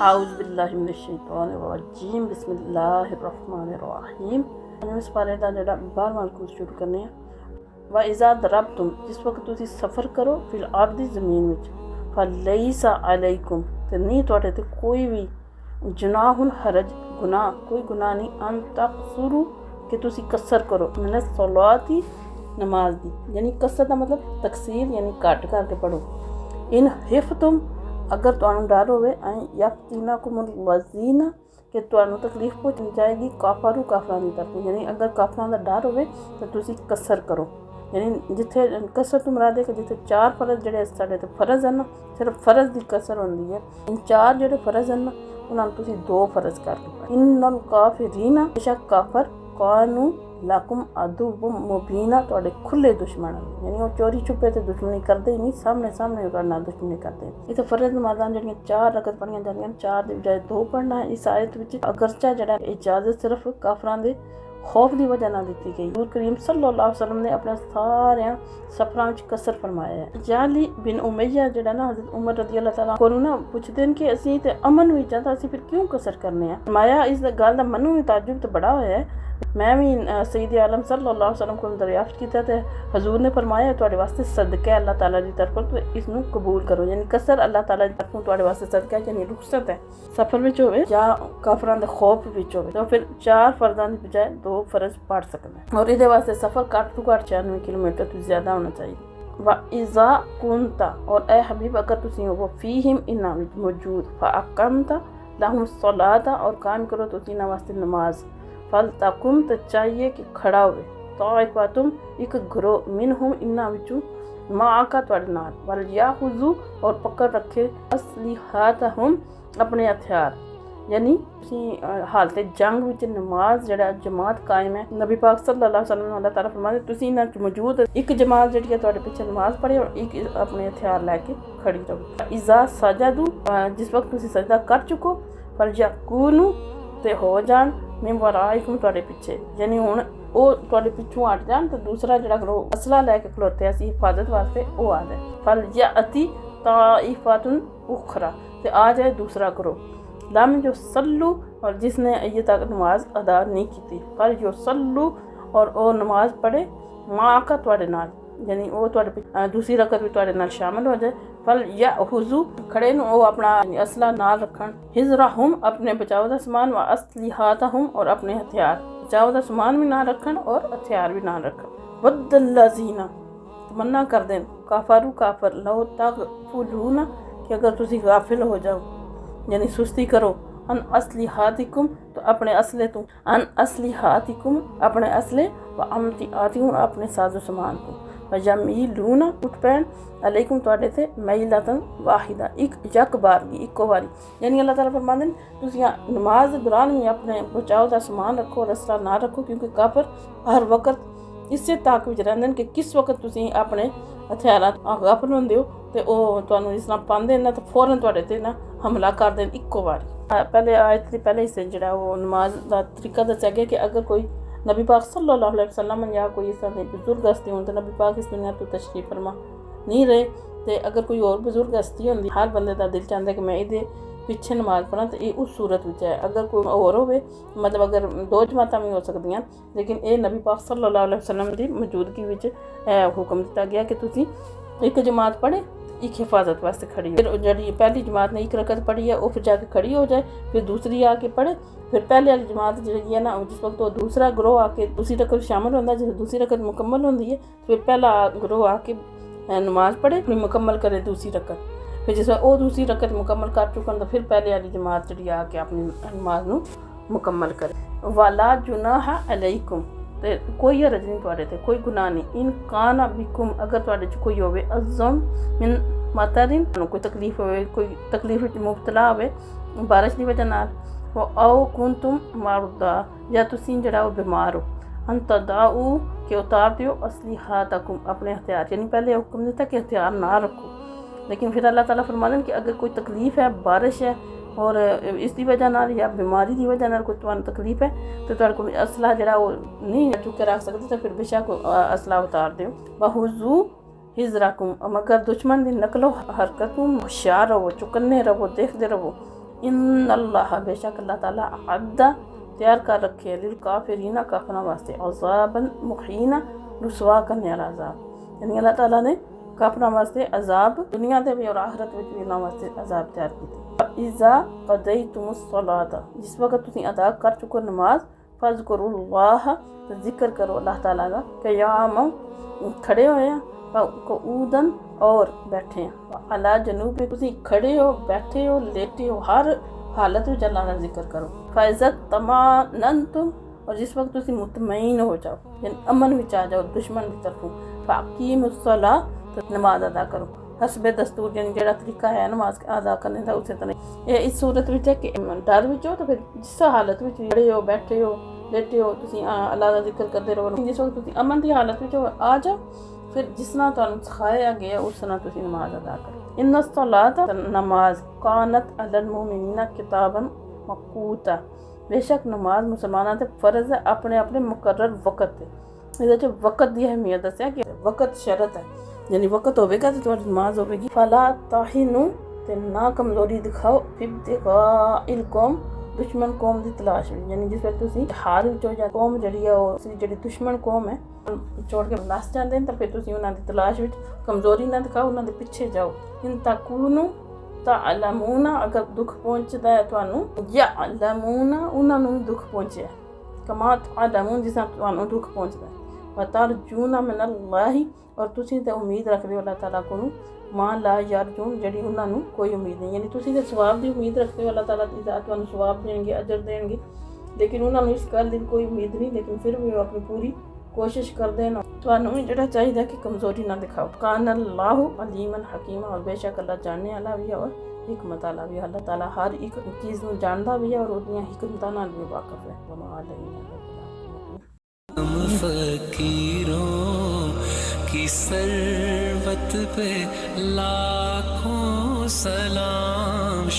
आऊज़ु बिल्लाहि मिनश शैतानिर रजीम बिस्मिल्लाहिर्रहमानिर्रहीम। इस पारे दा जेह्ड़ा 12वां कुछ शुरू करने व इज़ा दरबतुम जिस वक्त तुसी सफ़र करो फिल अर्दी ज़मीन विच फलैसा अलैकुम ते नहीं तुहाडे ते कोई भी जुनाहुन हरज गुनाह कोई गुनाह नहीं अन तकसुरु कि तुसी कसर करो मिनस सलाती नमाज दी यानी कसर का मतलब तकसीर यानी घट करके पढ़ो। इन हिफ्तुम अगर तुहानू डर होवे यफ्तीनाकुमुल वज़ीना कि तुहानू तकलीफ पहुँच जाएगी काफरू काफरां दी तरफों यानी अगर काफरां दा डर होवे तो तुसी कसर करो यानी जिथे कसर तो मुराद है कि जिथे 4 फर्ज जेह्ड़े साढ़े ते फर्ज हैं ना सिर्फ फर्ज दी कसर होंदी है। इन 4 जेह्ड़े फर्ज हैं ना उन्हां नू तुसी 2 फर्ज करके इन्नल काफिरीना बेशक काफर कानू लाकुम अदुव्वुम मुबीना तुहाडे खुले दुश्मन यानी वो चोरी छुपे ते दुश्मनी करते ही नहीं सामने सामने तुहाडे दुश्मनी करते। इत्थे फर्ज नमाज़ां जेह्ड़ियां 4 रकत पढ़ियां जांदियां 4 दी बजाय 2 पढ़ना है। इस आयत विच अगरचा जेह्ड़ा इजाजत सिर्फ काफरां दे खौफ की वजह ना दी गई। नूर करीम सल्लल्लाहु अलैहि वसल्लम ने अपने सारे सफरां विच कसर फरमाया है। जाली बिन उमैया जेह्ड़ा ना हज़रत उमर रज़ी अल्लाह तआला कोलों ना पुछदे न कि असीं ते अमन विच आ तां असीं फिर क्यों कसर करने आ। फरमाया इस गल दा मन्नू भी ताजुब ते बड़ा होया है। मैं भी सईद आलम सल्लल्लाहु अलैहि वसल्लम को दरियाफ्त किया तो हजूर ने फरमाया तुहाडे वास्ते सदका है अल्लाह ताला की तरफों तो इसनू कबूल करो यानी कसर अल्लाह ताला की तरफों तुहाडे वास्ते सदका है यानी रुखसत है। सफर विच होवे या काफरां दे खौफ विच होवे तो फिर 4 फर्जां दी बजाय 2 फर्ज पढ़ सकदा है और इहदे वास्ते सफर घट तो घट 96 किलोमीटर तो ज़्यादा होना चाहिए। व इज़ा कुंता और ए हबीब अगर तुसी हो फीहिम इन्ना विच मौजूद फ़अक़मता लहुम सलाता और कायम करो तुसी इन्हां वास्ते नमाज फल तकुम तो चाहिए कि खड़ा हुए ताइफातुम एक ग्रोह मिनहुम इन्ना विचू माका तुहाडे नाल वल याखुजू और पकड़ रखे असलिहातहुम अपने हथियार यानी हालत जंग विच नमाज जेह्ड़ा जमात कायम है। नबी पाक सल्लल्लाहु अलैहि वसल्लम अल्लाह ताला फरमाते तुसी इन्हां च मौजूद एक जमात जेह्ड़ी है तुहाडे पिछे नमाज पढ़े और एक अपने हथियार लैके खड़ी रहो। इज़ा सजदू जिस वक्त तुसी सजदा कर चुको फल यकूनू ते हो जान मैं वराइकुम तुहाडे पिछे यानी हुण वो तुहाडे पिछों हट जान तो दूसरा जिहड़ा करो असला लैके खलोते असीं हिफाजत वास्ते वो आ जाए। फल यअती ताइफातुन उखरा ते आ जाए दूसरा करो लम जो सल्लू और जिसने ये तक नमाज अदा नहीं की फल जो सल्लू और वो नमाज पढ़े माँ का तुहाडे नाल यानी वो तुहाडे दूसरी रकत भी तुहाडे नाल शामिल हो जाए। फल या हुजू खड़े न वो अपना असला नाल रखन हिजराहुम अपने बचाव दा समान व असलिहातहुम और अपने हथियार बचाव दा समान भी ना रखन और हथियार भी ना रखन। वद्दल्लज़ीना तमन्ना कर देन काफरू काफर लो तगफुलूना कि अगर तुसी गाफिल हो जाओ यानी सुस्ती करो अन असलिहातिकुम तो अपने असले तो अन असलिहातिकुम अपने असले व अमतिआतिकुम अपने साजो समान को वजमीलूना उठ पैन अलैकुम तुहाडे ते मैलतन वाहिदा एक यक बारगी इको बारी यानी अल्लाह ताला फरमांदे तुसी नमाज दे दौरान भी अपने बचाव का समान रखो और असला ना रखो क्योंकि काफर हर वक्त इसे ताक विच रहिंदे कि किस वक्त तुसी अपने हथियारां गाफिल होंदे हो ते ओह तुहानू इस तरह पांदे ना तो फौरन तुहाडे ते ना हमला कर देन इको बारी। पहले आयत दे पहले हिस्से जेह्ड़ा वो नमाज का तरीका दस्सेआ गया कि अगर कोई नबी पाक सल्लल्लाहु अलैहि वसल्लम या कोई इस तरह बुजुर्ग हस्ती होन तो नबी पाक इस दुनिया तो तशरीफ फरमा नहीं रहे तो अगर कोई और बुजुर्ग हस्ती होंदी हर बंदे का दिल चाहता है कि मैं ये पिछे नमाज पढ़ा तो ये उस सूरत में है। अगर कोई और होवे मतलब अगर 2 जमातां भी हो सकदियां लेकिन ये नबी पाक सल्लल्लाहु अलैहि वसल्लम की मौजूदगी विच हुक्म दिता गया कि तुसी एक जमात पढ़े एक हिफाजत वास्ते खड़ी हो। फिर जी पहली जमात ने एक रकत पढ़ी है वो फिर जाके खड़ी हो जाए फिर दूसरी आके पढ़े फिर पहले वाली जमात जी है ना जिस वक्त वो दूसरा ग्रोह आके दूसरी रकत शामिल होता है जब दूसरी रकत मुकम्मल होती है फिर पहला ग्रोह आके नमाज पढ़े फिर मुकम्मल करे दूसरी रकत फिर जिस वक्त वो दूसरी रकत मुकम्मल कर चुकन तो फिर पहले वाली जमात जी आके अपनी नमाज नू मुकम्मल करे। वाला जुनाह अलैकुम ते कोई हरज नहीं तुहाडे ते कोई गुनाह नहीं इन काना बिकुम अगर तुहाडे च कोई होवे अज़म मिन मतरिन कोई तकलीफ होवे कोई तकलीफ विच मुबतला होवे बारिश की वजह नाल वो आओ कुंतुम मारुदा या तुसी जेह्ड़ा वो बीमार हो अंतदाऊ के उतार दियो असलिहातकुम अपने हथियार यानी पहले हुक्म दिता कि हथियार ना रखो लेकिन फिर अल्लाह ताला फरमाते कि अगर कोई तकलीफ है बारिश है और इसकी वजह नाल या बीमारी की वजह नाल कोई तुहानू तकलीफ है तो तुहाडे कोल असला जेह्ड़ा वो नहीं चुक के रख सकदे तो फिर बेशक असला उतार दियो। बहुजू हिजराकुम मगर दुश्मन की नकलो हरकतों होशियार रहो चुकन्ने रहो देखते रहो इन्नल्लाह बेशक अल्लाह ताला अद्दा तैयार कर रखे है लिल काफिरीना काफिरा वास्ते अज़ाबन मुहीना रुसवा करने वाला अज़ाब। यानी अल्लाह ताला ने काफिरा वास्ते अज़ाब दुनिया दे भी और आखिरत में भी उन्हां वास्ते अज़ाब तैयार कीते। इज़ा क़ज़यतुमुस सलात जिस वक्त तुसीं अदा कर चुको नमाज फ़ज़कुरुल्लाह तो जिक्र करो अल्लाह ताला का क़यामन खड़े होए क़ऊदन और बैठे हैं अला जनूब तुसीं खड़े हो बैठे हो लेटे हो हर हालत में अल्लाह का जिक्र करो। फ़इज़्ज़त तमान्नतुम और जिस वक्त तुसीं मुतमईन हो जाओ यानी अमन विच आ जाओ दुश्मन की तरफों फ़अक़ीमुस्सलाह तो नमाज अदा करो हसबे दस्तूर यानी जेड़ा तरीका है नमाज अदा करने का उस तरह ये इस सूरत में है कि डर विच हो तो फिर जिस हालत में खड़े हो बैठे हो लेटे हो तुसीं अल्लाह का जिक्र करते रहो। जिस वक्त तुसीं अमन की हालत में आ जाओ फिर जिस तरह तुहानूं सिखाया गया उस तरह तुसीं नमाज अदा करो। इन्ना सलात नमाज कानत अलल मोमिनीना किताबन मक़ूता बेशक नमाज मुसलमाना ते फर्ज है अपने अपने मुकर्रर वक़्त ते इहदे च वक़्त की अहमियत दस्सिया कि वक़्त शरत है यानी वक़्त होवेगा तो तुहाडी नमाज होवेगी। फला ताहिनु ते ना कमज़ोरी दिखाओ फिब्तिगाइल कौम दुश्मन कौम की तलाश में यानी जिस वक्त तुसीं हार विच हो जा कौम जिहड़ी है उसी जिहड़ी दुश्मन कौम है छोड़ के नस जाते हैं तो फिर तुसीं उन्हां दी तलाश विच कमज़ोरी ना दिखाओ उन्हां दे पिछे जाओ। इन तकूनु तालमूना अगर दुख पहुँचता है तुहानूं यालमूना उन्हां नूं दुख पहुँचे कमा तालमून जिस तरह तुहानूं दुख पहुँचता है वतरजूना मिनल्लाहि और तुसीं ते उम्मीद रखदे हो अल्लाह ताला कोलों मां ला यारजून जिहड़ी उन्हां नूं कोई उम्मीद नहीं यानी तुसीं ते सवाब दी उम्मीद रखदे हो अल्लाह ताला दी ज़ात तुहानूं सवाब देंगे अजर देंगे लेकिन उन्हां नूं इस गल दी कोई उम्मीद नहीं लेकिन फिर भी वो अपनी पूरी कोशिश करदे न तुहानूं भी जेह्ड़ा चाहिदा कि कमज़ोरी ना दिखाओ। कान अल्लाहु अलीमन हकीमा और बेशक अल्लाह जानने वाला भी है और हिकमत वाला भी अल्लाह ताला हर एक चीज़ नूं जानदा भी है और उहदियां हिकमतां नाल भी वाकिफ है। वमा अलैना फकीरों की सरवत पे लाखों सलाम।